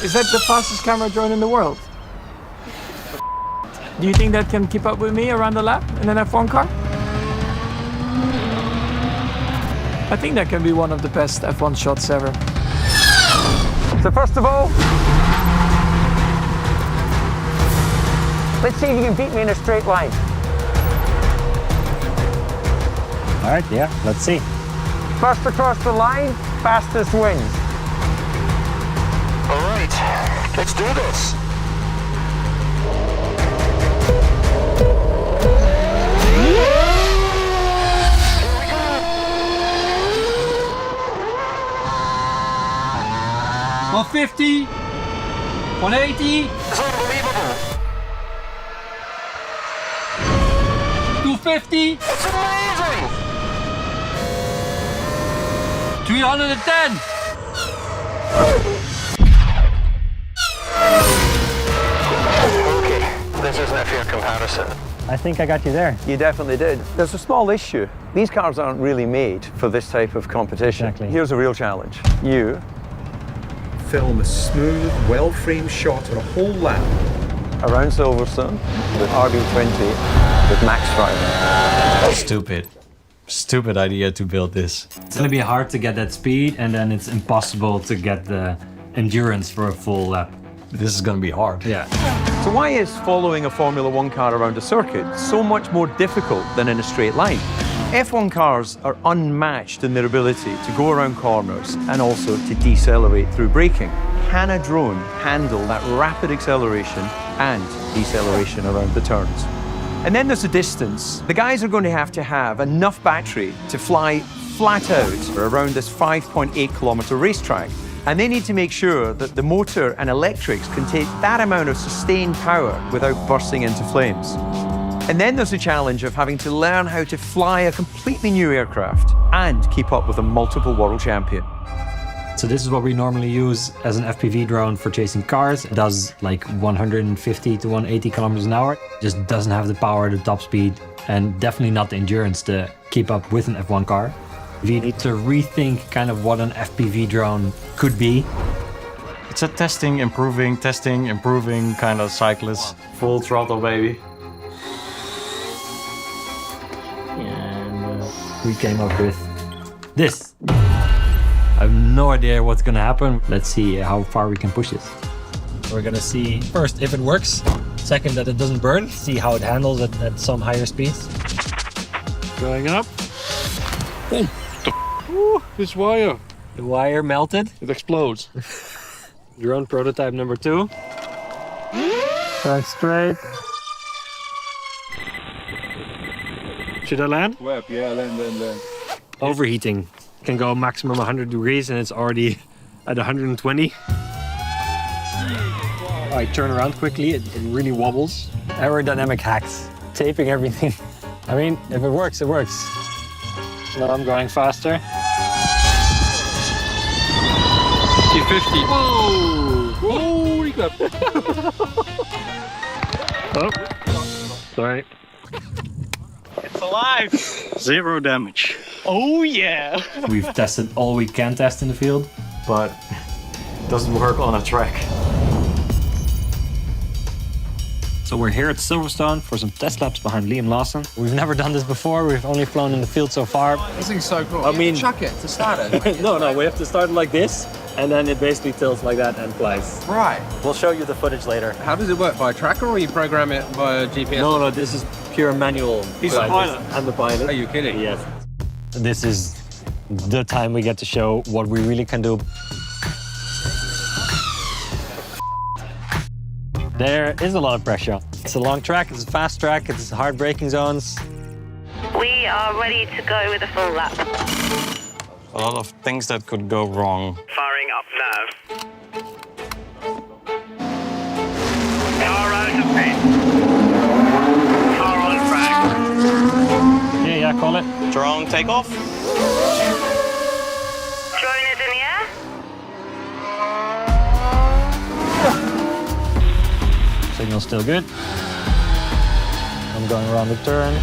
Is that the fastest camera drone in the world? Do you think that can keep up with me around the lap in an F1 car? I think that can be one of the best F1 shots ever. So first of all, let's see if you can beat me in a straight line. All right, yeah, let's see. First across the line, fastest wins. All right, let's do this. One 50, 180. It's unbelievable. 250. It's amazing. 310. Okay, this isn't a fair comparison. I think I got you there. You definitely did. There's a small issue. These cars aren't really made for this type of competition. Exactly. Here's a real challenge. You film a smooth, well-framed shot on a whole lap. around Silverstone with RB20 with Max driving. Stupid idea to build this. It's gonna be hard to get that speed, and then it's impossible to get the endurance for a full lap. This is gonna be hard. Yeah. So why is following a Formula One car around a circuit so much more difficult than in a straight line? F1 cars are unmatched in their ability to go around corners and also to decelerate through braking. Can a drone handle that rapid acceleration and deceleration around the turns? And then there's the distance. The guys are going to have enough battery to fly flat out around this 5.8 kilometer racetrack. And they need to make sure that the motor and electrics can take that amount of sustained power without bursting into flames. And then there's the challenge of having to learn how to fly a completely new aircraft and keep up with a multiple world champion. So this is what we normally use as an FPV drone for chasing cars. It does like 150 to 180 kilometers an hour. Just doesn't have the power, the top speed, and definitely not the endurance to keep up with an F1 car. We need to rethink kind of what an FPV drone could be. It's a testing, improving kind of cyclist. Full throttle, baby. And we came up with this. I have no idea what's gonna happen. Let's see how far we can push this. We're gonna see first if it works, second that it doesn't burn, see how it handles at some higher speeds. Going up. Oh, Ooh, this wire. The wire melted. It explodes. Drone prototype number 2. Back straight. Should I land? Web, yeah, land. Overheating. Can go maximum 100 degrees and it's already at 120. I turn around quickly, it really wobbles. Aerodynamic hacks. Taping everything. I mean, if it works, it works. Now I'm going faster. 250. Whoa! Holy crap. Oh, sorry. It's alive! 0 damage. Oh yeah! We've tested all we can test in the field. But it doesn't work on a track. So we're here at Silverstone for some test laps behind Liam Lawson. We've never done this before. We've only flown in the field so far. This thing's so cool. I mean, chuck it to start it. no, we have to start it like this, and then it basically tilts like that and flies. Right. We'll show you the footage later. How does it work? By a tracker or you program it via GPS? No, this is pure manual. He's the pilot. I'm the pilot. Are you kidding? Yes. This is the time we get to show what we really can do. There is a lot of pressure. It's a long track, it's a fast track, it's hard braking zones. We are ready to go with a full lap. A lot of things that could go wrong. Firing up now. Car out of pace. Car on track. Yeah, call it. Drone takeoff. Drone is in the air. Signal's still good. I'm going around the turn.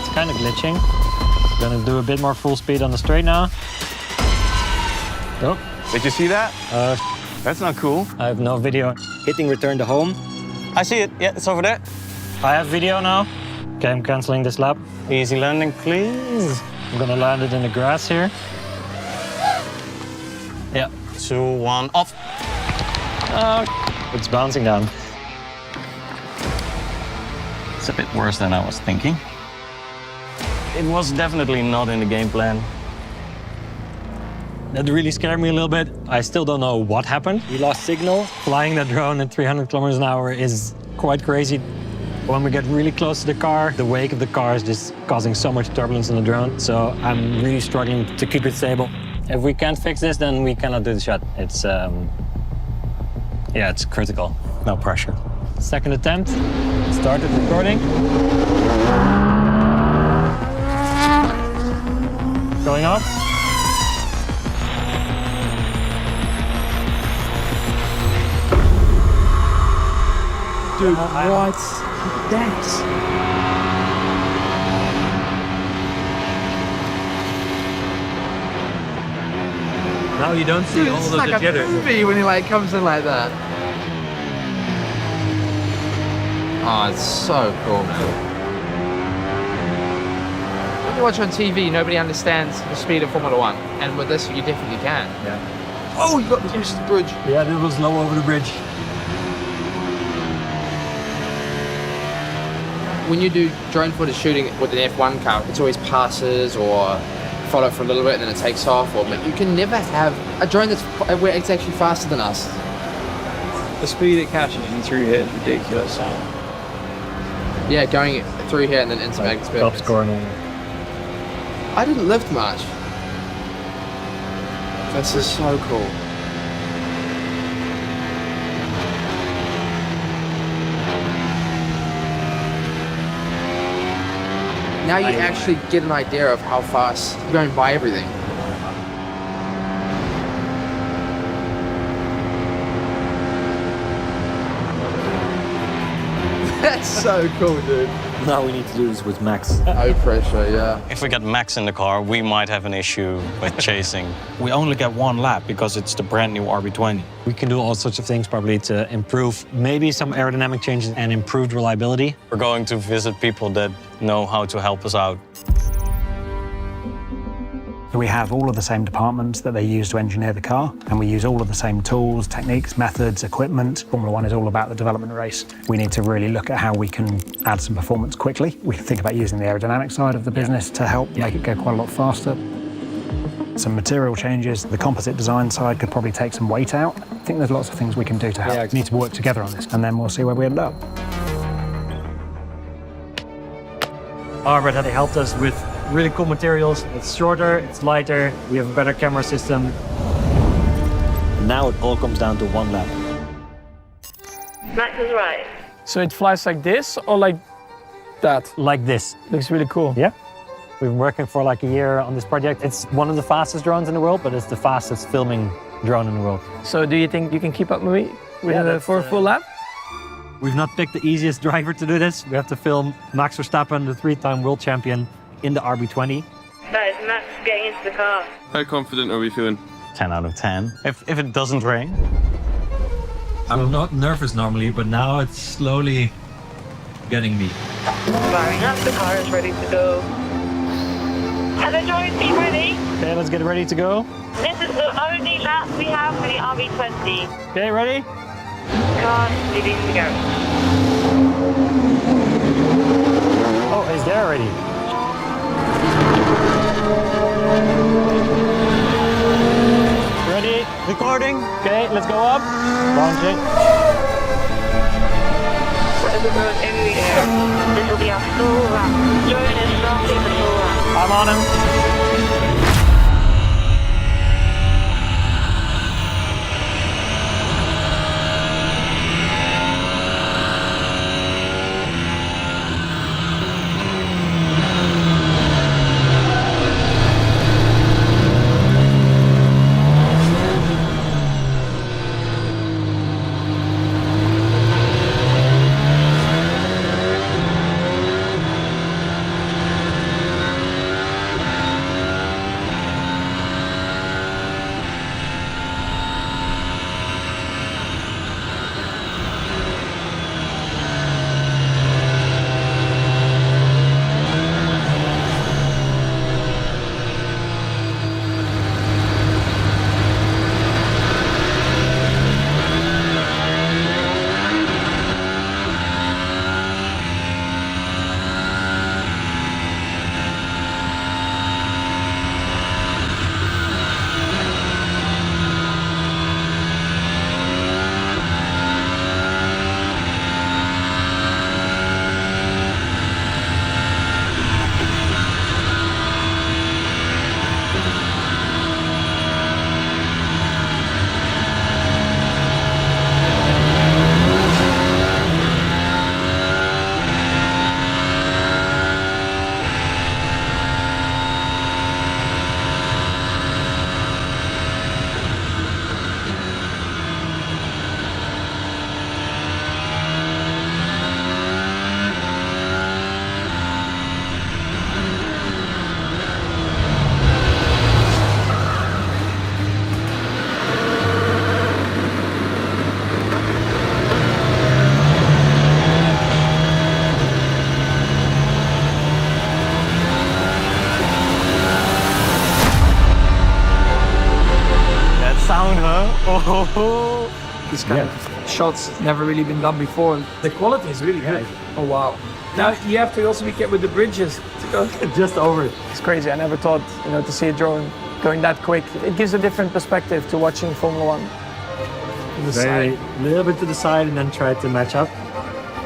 It's kind of glitching. Gonna do a bit more full speed on the straight now. Oh, Did you see that? That's not cool. I have no video. Hitting return to home. I see it. Yeah, it's over there. I have video now. Okay, I'm canceling this lap. Easy landing, please. I'm gonna land it in the grass here. Yeah. 2, 1, off. It's bouncing down. It's a bit worse than I was thinking. It was definitely not in the game plan. That really scared me a little bit. I still don't know what happened. We lost signal. Flying that drone at 300 kilometers an hour is quite crazy. When we get really close to the car, the wake of the car is just causing so much turbulence on the drone. So I'm really struggling to keep it stable. If we can't fix this, then we cannot do the shot. It's, yeah, it's critical. No pressure. Second attempt. Started recording. Going off. Dude, what's that? Now you don't see all It's of like the a jitters. movie when he like comes in like that. Oh, it's so cool. When you watch on TV, nobody understands the speed of Formula One, and with this, you definitely can. Yeah. Oh, you got the bridge. Yeah, that was low over the bridge. When you do drone footage shooting with an F1 car, it's always passes or follow for a little bit and then it takes off. Or but you can never have a drone that's where it's actually faster than us. The speed it catches you through here is ridiculous. Yeah, going through here and then into Like, Max top Verstappen. scoring. I didn't lift much. This is so cool. Now you actually get an idea of how fast you're going by everything. That's so cool, dude. Now we need to do this with Max. No pressure, yeah. If we get Max in the car, we might have an issue with chasing. We only get 1 lap because it's the brand new RB20. We can do all sorts of things probably to improve maybe some aerodynamic changes and improved reliability. We're going to visit people that know how to help us out. We have all of the same departments that they use to engineer the car, and we use all of the same tools, techniques, methods, equipment. Formula One is all about the development race. We need to really look at how we can add some performance quickly. We can think about using the aerodynamic side of the business to help make it go quite a lot faster. Some material changes, the composite design side could probably take some weight out. I think there's lots of things we can do to help. We need to work together on this, and then we'll see where we end up. Arbor that helped us with really cool materials. It's shorter, it's lighter, we have a better camera system. Now it all comes down to 1 lap. Max is right. So it flies like this or like that? Like this. Looks really cool. Yeah. We've been working for like a year on this project. It's one of the fastest drones in the world, but it's the fastest filming drone in the world. So do you think you can keep up with me Yeah, for a full lap? We've not picked the easiest driver to do this. We have to film Max Verstappen, the 3-time world champion, in the RB20. That is Max getting into the car. How confident are we feeling? 10 out of 10. If it doesn't rain. I'm not nervous normally, but now it's slowly getting me. Firing up, the car is ready to go. Are the drones team ready? Okay, let's get ready to go. This is the only lap we have for the RB20. Okay, ready? Car leaving the garage. Oh, it's there already. Ready? Recording. Okay, let's go up. Launch it. Put the drone in the air. This will be our full lap. Drone is starting the full lap. I'm on him. Oh, this kind of shots never really been done before. The quality is really good. Oh wow. Now you have to also be careful with the bridges to go just over it. It's crazy. I never thought, to see a drone going that quick. It gives a different perspective to watching Formula One. Very little bit to the side and then try to match up.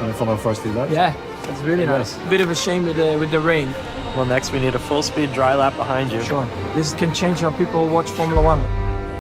And follow first do that. Yeah, it's really nice. Bit of a shame with the rain. Well, next we need a full speed dry lap behind you. Sure. This can change how people watch Formula One.